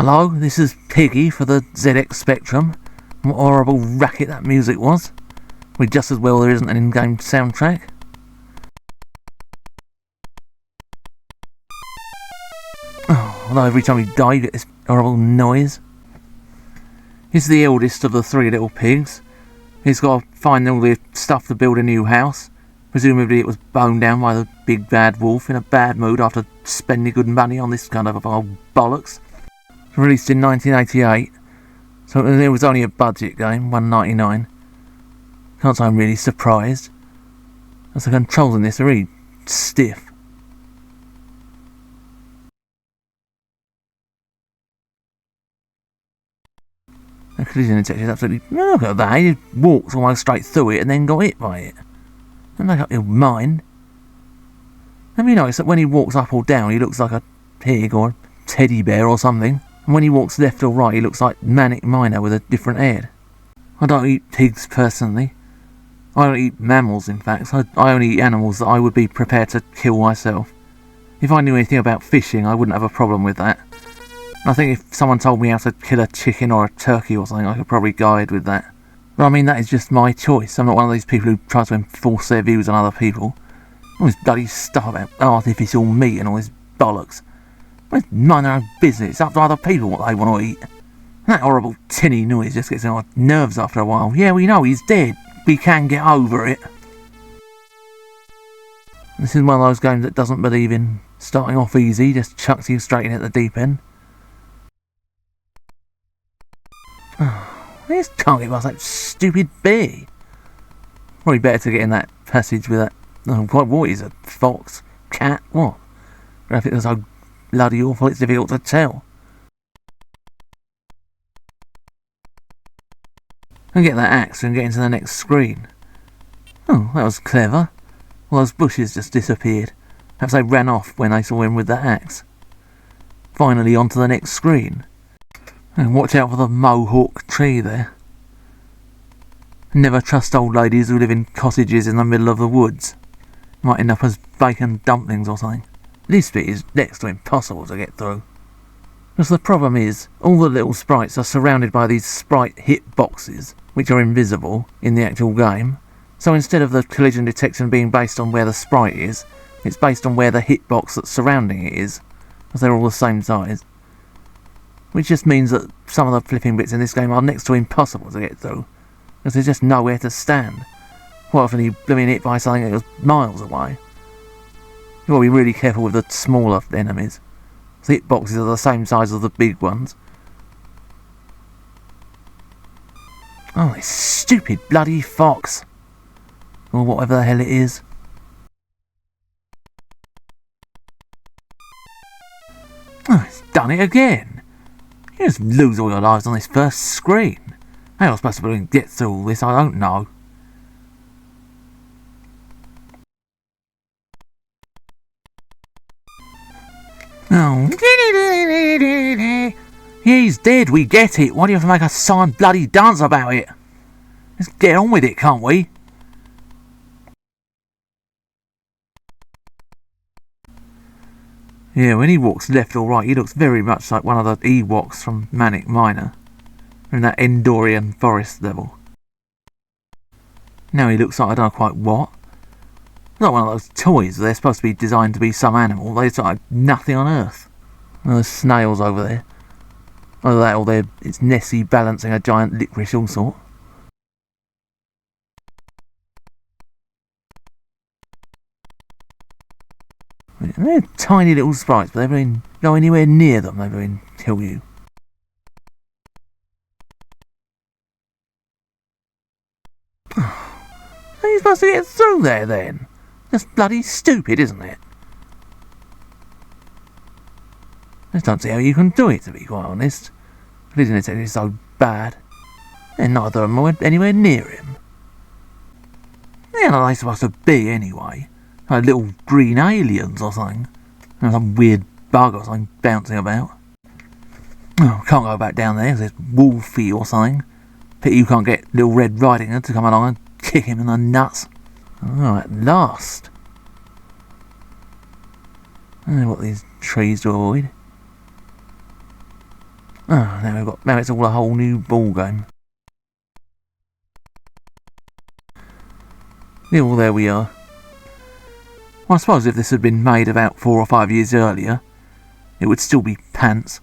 Hello, this is Piggy for the ZX Spectrum. What horrible racket that music was. With just as well there isn't an in-game soundtrack. Oh, although every time you die you get this horrible noise. He's the eldest of the three little pigs. He's got to find all the stuff to build a new house. Presumably it was boned down by the big bad wolf in a bad mood after spending good money on this kind of old bollocks. Released in 1988, so it was only a budget game, $1.99. Can't say I'm really surprised, as the controls in this are really stiff. The collision detection is absolutely... Look at that, he walks almost straight through it and then got hit by it. Don't make up your mind. Have you noticed that when he walks up or down he looks like a pig or a teddy bear or something? And when he walks left or right, he looks like Manic Miner with a different head. I don't eat pigs personally. I don't eat mammals, in fact. I only eat animals that I would be prepared to kill myself. If I knew anything about fishing, I wouldn't have a problem with that. I think if someone told me how to kill a chicken or a turkey or something, I could probably guide with that. But I mean, that is just my choice. I'm not one of these people who tries to enforce their views on other people. All this bloody stuff about artificial meat and all this bollocks. It's mind their own business. It's up to other people what they want to eat. That horrible tinny noise just gets on our nerves after a while. Yeah, we know he's dead. We can get over it. This is one of those games that doesn't believe in starting off easy, just chucks you straight in at the deep end. This can't get past that stupid bee. Probably better to get in that passage with that... Oh, what is a fox? Cat? What? Graphics are so bloody awful it's difficult to tell. And get that axe and get into the next screen. Oh, that was clever. All those bushes just disappeared. Perhaps they ran off when they saw him with that axe. Finally onto the next screen. And watch out for the mohawk tree there. Never trust old ladies who live in cottages in the middle of the woods. Might end up as bacon dumplings or something. This bit is next to impossible to get through. Because the problem is, all the little sprites are surrounded by these sprite hit boxes, which are invisible in the actual game. So instead of the collision detection being based on where the sprite is, it's based on where the hitbox that's surrounding it is, because they're all the same size. Which just means that some of the flipping bits in this game are next to impossible to get through, because there's just nowhere to stand. Quite often you're being hit by something that was miles away. You've got to be really careful with the smaller enemies. The hitboxes are the same size as the big ones. Oh, this stupid bloody fox. Or whatever the hell it is. Oh, it's done it again. You just lose all your lives on this first screen. How you're supposed to be able to get through all this, I don't know. Oh. He's dead, we get it. Why do you have to make a sign bloody dance about it? Let's get on with it, can't we? Yeah, when he walks left or right, he looks very much like one of the Ewoks from Manic Miner. In that Endorian forest level. Now he looks like I don't know quite what. Not one of those toys. They're supposed to be designed to be some animal. They look like nothing on earth. Oh, there's snails over there. Either that or it's Nessie balancing a giant licorice all sort. They're tiny little sprites, but they've been go anywhere near them, they've been kill you. How are you supposed to get through there then? That's bloody stupid, isn't it? I just don't see how you can do it, to be quite honest. Collision detection is so bad. And neither of them went anywhere near him. How are they supposed to be anyway? Like little green aliens or something. Or some weird bug or something bouncing about. Oh, can't go back down there because it's Wolfie or something. Pity you can't get Little Red Riding Hood to come along and kick him in the nuts. Oh, at last. I don't know what these trees to avoid. Oh, now it's all a whole new ball game. Yeah, well, there we are. Well, I suppose if this had been made about 4 or 5 years earlier, it would still be pants.